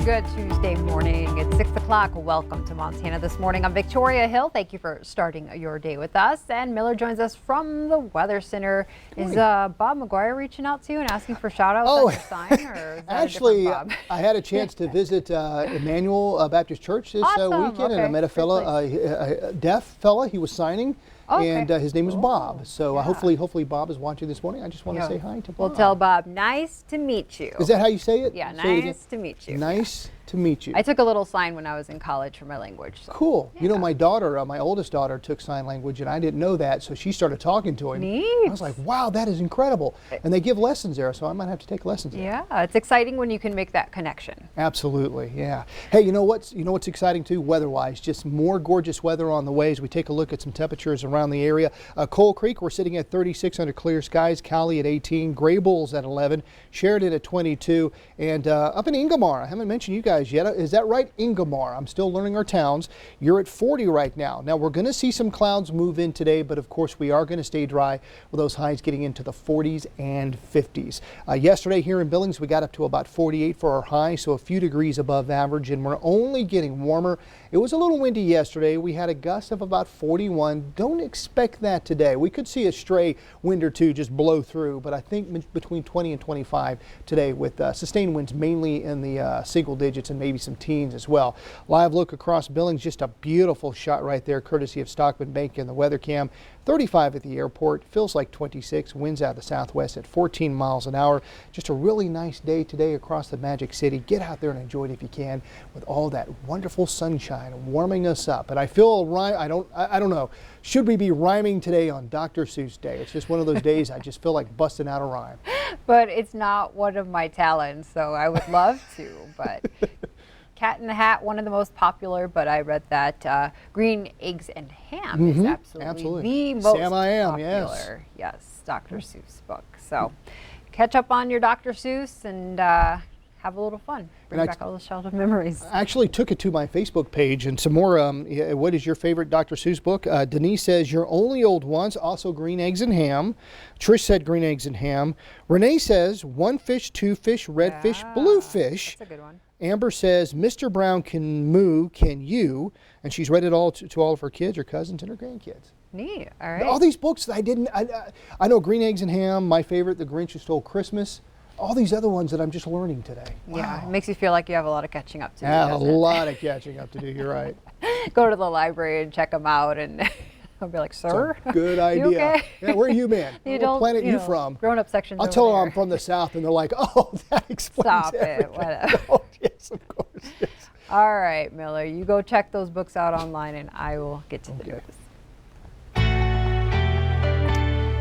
Good Tuesday morning. It's 6 o'clock. Welcome to Montana This Morning. I'm Victoria Hill. Thank you for starting your day with us. And Miller joins us from the Weather Center. Is Bob McGuire reaching out to you and asking for shout outs on your sign? Or is that actually, Bob? I had a chance to visit Emmanuel Baptist Church this weekend, and I met a deaf fella. He was signing. And his name is Bob. So hopefully Bob is watching this morning. I just want to say hi to Bob. We'll tell Bob, nice to meet you. Is that how you say it? Yeah, say nice to meet you. Nice to meet you. I took a little sign when I was in college for my language. So. Cool. Yeah. You know, my daughter, my oldest daughter, took sign language, and I didn't know that, so she started talking to him. Neat. I was like, wow, that is incredible. And they give lessons there, so I might have to take lessons there. Yeah, it's exciting when you can make that connection. Absolutely, yeah. Hey, you know what's exciting too, weather-wise? Just more gorgeous weather on the way as we take a look at some temperatures around the area. Coal Creek, we're sitting at 36 under clear skies. Cowley at 18, Graybull's at 11, Sheridan at 22, and up in Ingomar, I haven't mentioned you guys yet. Is that right, Ingomar? I'm still learning our towns. You're at 40 right now. Now we're going to see some clouds move in today, but of course we are going to stay dry with those highs getting into the 40s and 50s. Yesterday here in Billings, we got up to about 48 for our high, so a few degrees above average, and we're only getting warmer. It was a little windy yesterday. We had a gust of about 41. Don't expect that today. We could see a stray wind or two just blow through, but I think between 20 and 25 today with sustained winds mainly in the single digits and maybe some teens as well. Live look across Billings, just a beautiful shot right there, courtesy of Stockman Bank and the weather cam. 35 at the airport, feels like 26, winds out of the southwest at 14 miles an hour. Just a really nice day today across the Magic City. Get out there and enjoy it if you can with all that wonderful sunshine warming us up. And I feel I don't know, should we be rhyming today on Dr. Seuss Day? It's just one of those days I just feel like busting out a rhyme. But it's not one of my talents, so I would love to, but Cat in the Hat, one of the most popular, but I read that Green Eggs and Ham is absolutely the most Sam I Am, popular. Yes, Dr. Seuss book. So catch up on your Dr. Seuss and have a little fun. Bring back all those childhood memories. I actually took it to my Facebook page and some more. What is your favorite Dr. Seuss book? Denise says Your Only Old Ones, also Green Eggs and Ham. Trish said Green Eggs and Ham. Renee says One Fish, Two Fish, Red Fish, Blue Fish. That's a good one. Amber says Mr. Brown Can Moo, Can You? And she's read it all to all of her kids, her cousins, and her grandkids. Neat. All right. All these books I know Green Eggs and Ham, my favorite, The Grinch Who Stole Christmas. All these other ones that I'm just learning today. Wow. Yeah, it makes you feel like you have a lot of catching up to do. Yeah, a lot of catching up to do. You're right. Go to the library and check them out, and I'll be like, "Sir, good idea." You okay? Yeah, where are you, man? What planet you from? Grown-up sections. I'll tell them I'm from the South, and they're like, "Oh, that explains everything." Whatever. Oh, yes, of course. Yes. All right, Miller, you go check those books out online, and I will get to the news.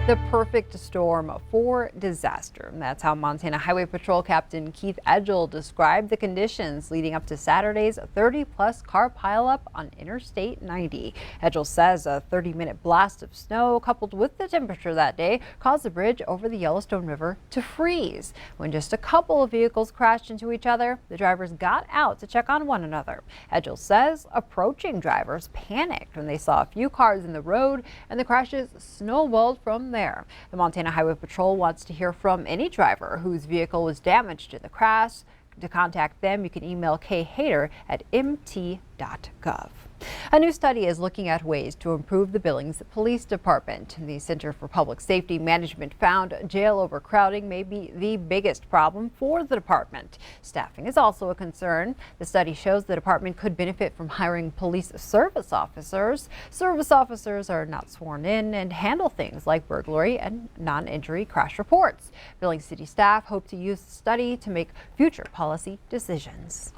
The perfect storm for disaster. And that's how Montana Highway Patrol Captain Keith Edgell described the conditions leading up to Saturday's 30-plus car pileup on Interstate 90. Edgell says a 30-minute blast of snow coupled with the temperature that day caused the bridge over the Yellowstone River to freeze. When just a couple of vehicles crashed into each other, the drivers got out to check on one another. Edgell says approaching drivers panicked when they saw a few cars in the road and the crashes snowballed from there. The Montana Highway Patrol wants to hear from any driver whose vehicle was damaged in the crash. To contact them, you can email khader@mt.gov. A new study is looking at ways to improve the Billings Police Department. The Center for Public Safety Management found jail overcrowding may be the biggest problem for the department. Staffing is also a concern. The study shows the department could benefit from hiring police service officers. Service officers are not sworn in and handle things like burglary and non-injury crash reports. Billings City staff hope to use the study to make future policy decisions.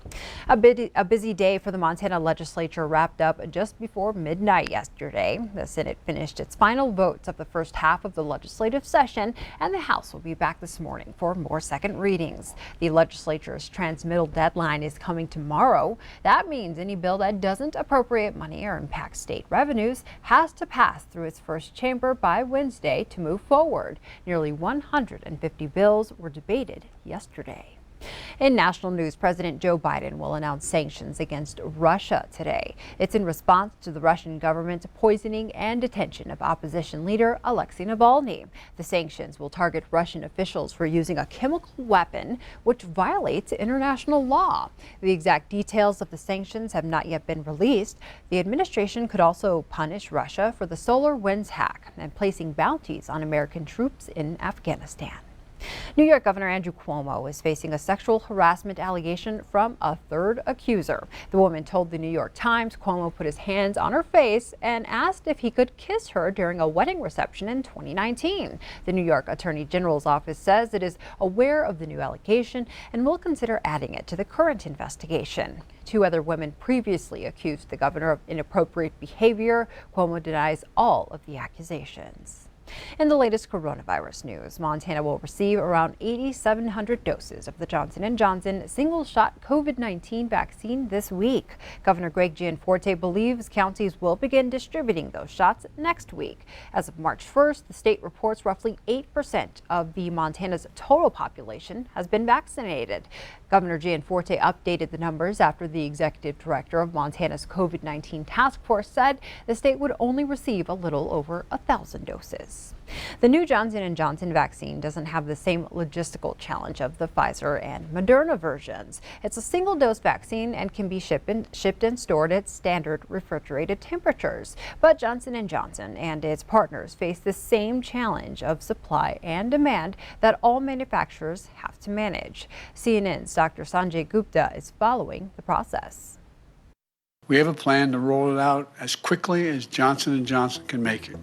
A busy day for the Montana legislature wrapped up just before midnight yesterday. The Senate finished its final votes of the first half of the legislative session, and the House will be back this morning for more second readings. The legislature's transmittal deadline is coming tomorrow. That means any bill that doesn't appropriate money or impact state revenues has to pass through its first chamber by Wednesday to move forward. Nearly 150 bills were debated yesterday. In national news, President Joe Biden will announce sanctions against Russia today. It's in response to the Russian government's poisoning and detention of opposition leader Alexei Navalny. The sanctions will target Russian officials for using a chemical weapon which violates international law. The exact details of the sanctions have not yet been released. The administration could also punish Russia for the SolarWinds hack and placing bounties on American troops in Afghanistan. New York Governor Andrew Cuomo is facing a sexual harassment allegation from a third accuser. The woman told the New York Times Cuomo put his hands on her face and asked if he could kiss her during a wedding reception in 2019. The New York Attorney General's office says it is aware of the new allegation and will consider adding it to the current investigation. Two other women previously accused the governor of inappropriate behavior. Cuomo denies all of the accusations. In the latest coronavirus news, Montana will receive around 8,700 doses of the Johnson & Johnson single-shot COVID-19 vaccine this week. Governor Greg Gianforte believes counties will begin distributing those shots next week. As of March 1st, the state reports roughly 8% of the Montana's total population has been vaccinated. Governor Gianforte updated the numbers after the executive director of Montana's COVID-19 task force said the state would only receive a little over 1,000 doses. The new Johnson & Johnson vaccine doesn't have the same logistical challenge of the Pfizer and Moderna versions. It's a single-dose vaccine and can be shipped and stored at standard refrigerated temperatures. But Johnson & Johnson and its partners face the same challenge of supply and demand that all manufacturers have to manage. CNN's Dr. Sanjay Gupta is following the process. We have a plan to roll it out as quickly as Johnson & Johnson can make it.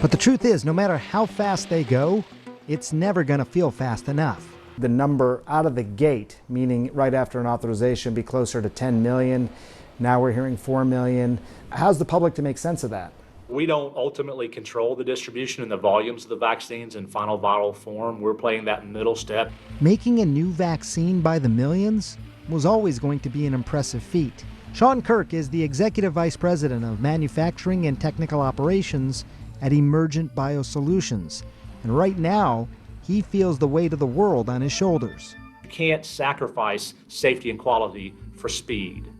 But the truth is, no matter how fast they go, it's never going to feel fast enough. The number out of the gate, meaning right after an authorization, be closer to 10 million. Now we're hearing 4 million. How's the public to make sense of that? We don't ultimately control the distribution and the volumes of the vaccines in final viral form. We're playing that middle step. Making a new vaccine by the millions was always going to be an impressive feat. Sean Kirk is the Executive Vice President of Manufacturing and Technical Operations at Emergent BioSolutions. And right now, he feels the weight of the world on his shoulders. You can't sacrifice safety and quality for speed.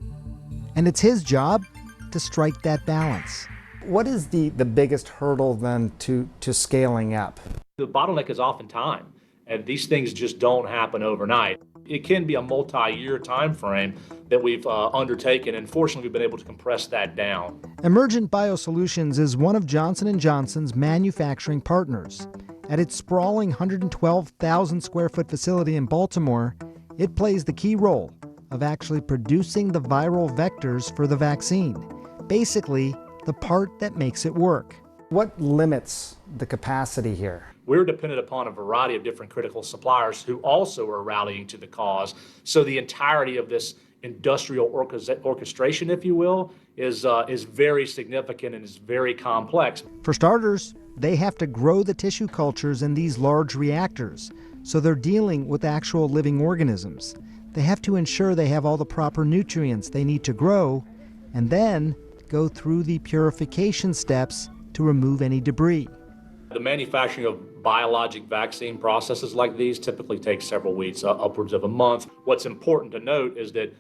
And it's his job to strike that balance. What is the biggest hurdle then to scaling up? The bottleneck is often time, and these things just don't happen overnight. It can be a multi-year time frame that we've undertaken, and fortunately we've been able to compress that down. Emergent BioSolutions is one of Johnson & Johnson's manufacturing partners. At its sprawling 112,000 square foot facility in Baltimore, it plays the key role of actually producing the viral vectors for the vaccine. Basically, the part that makes it work. What limits the capacity here? We're dependent upon a variety of different critical suppliers who also are rallying to the cause. So the entirety of this industrial orchestration, if you will, is very significant and is very complex. For starters, they have to grow the tissue cultures in these large reactors, so they're dealing with actual living organisms. They have to ensure they have all the proper nutrients they need to grow, and then go through the purification steps to remove any debris. The manufacturing of biologic vaccine processes like these typically takes several weeks, upwards of a month. What's important to note is that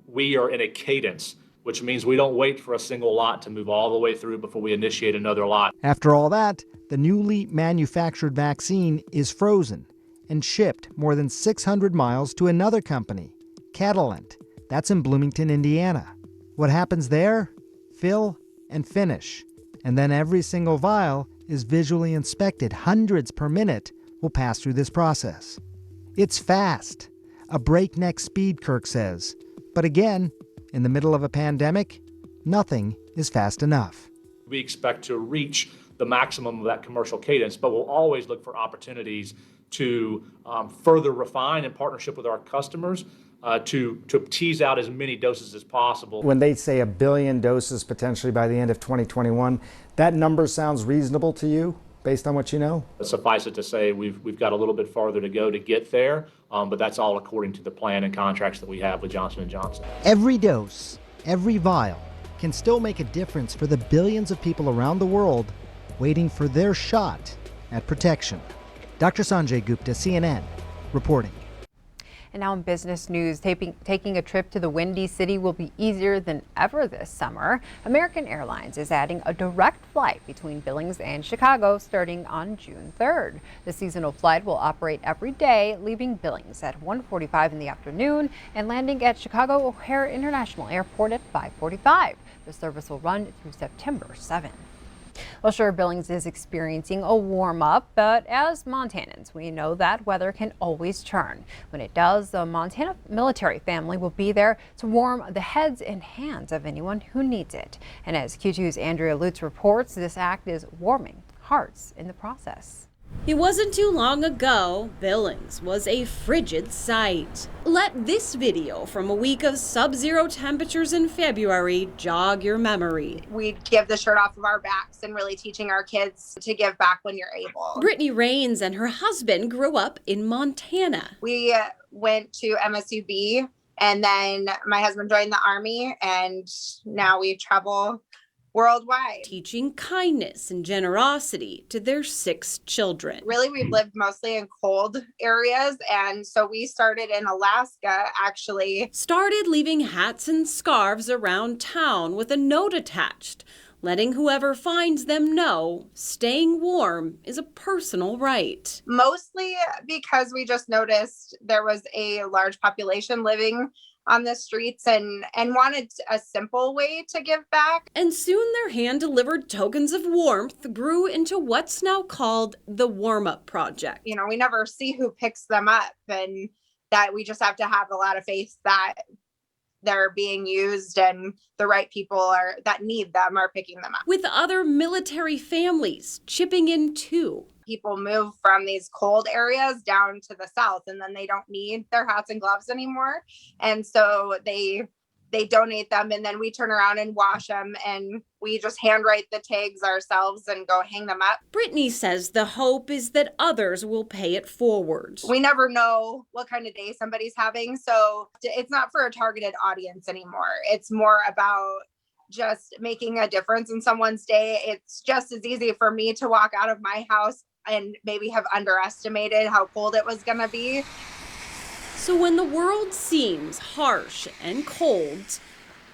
we are in a cadence, which means we don't wait for a single lot to move all the way through before we initiate another lot. After all that, the newly manufactured vaccine is frozen and shipped more than 600 miles to another company, Catalent. That's in Bloomington, Indiana. What happens there? Fill and finish. And then every single vial is visually inspected. Hundreds per minute will pass through this process. It's fast, a breakneck speed, Kirk says. But again, in the middle of a pandemic, nothing is fast enough. We expect to reach the maximum of that commercial cadence, but we'll always look for opportunities to further refine in partnership with our customers to tease out as many doses as possible. When they say 1 billion doses potentially by the end of 2021, that number sounds reasonable to you based on what you know? Suffice it to say, we've got a little bit farther to go to get there, but that's all according to the plan and contracts that we have with Johnson & Johnson. Every dose, every vial can still make a difference for the billions of people around the world waiting for their shot at protection. Dr. Sanjay Gupta, CNN, reporting. And now in business news, taking a trip to the Windy City will be easier than ever this summer. American Airlines is adding a direct flight between Billings and Chicago starting on June 3rd. The seasonal flight will operate every day, leaving Billings at 1:45 in the afternoon and landing at Chicago O'Hare International Airport at 5:45. The service will run through September 7th. Well, sure, Billings is experiencing a warm-up, but as Montanans, we know that weather can always turn. When it does, the Montana military family will be there to warm the heads and hands of anyone who needs it. And as Q2's Andrea Lutz reports, this act is warming hearts in the process. It wasn't too long ago, Billings was a frigid sight. Let this video from a week of sub-zero temperatures in February jog your memory. We'd give the shirt off of our backs and really teaching our kids to give back when you're able. Brittany Rains and her husband grew up in Montana. We went to MSUB and then my husband joined the Army and now we travel worldwide. Teaching kindness and generosity to their 6 children. Really, we've lived mostly in cold areas, and so we started in Alaska, actually. Started leaving hats and scarves around town with a note attached, letting whoever finds them know staying warm is a personal right. Mostly because we just noticed there was a large population living on the streets and wanted a simple way to give back. And soon their hand-delivered tokens of warmth grew into what's now called the Warm Up Project. You know, we never see who picks them up, and that we just have to have a lot of faith that they're being used and the right people that need them are picking them up. With other military families chipping in too. People move from these cold areas down to the south and then they don't need their hats and gloves anymore. And so they donate them and then we turn around and wash them and we just handwrite the tags ourselves and go hang them up. Brittany says the hope is that others will pay it forward. We never know what kind of day somebody's having. So it's not for a targeted audience anymore. It's more about just making a difference in someone's day. It's just as easy for me to walk out of my house and maybe have underestimated how cold it was going to be. So when the world seems harsh and cold,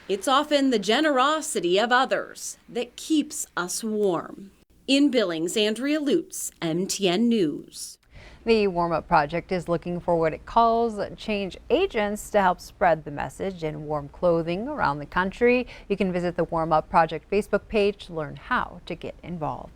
it's often the generosity of others that keeps us warm. In Billings, Andrea Lutz, MTN News. The Warm Up Project is looking for what it calls change agents to help spread the message in warm clothing around the country. You can visit the Warm Up Project Facebook page to learn how to get involved.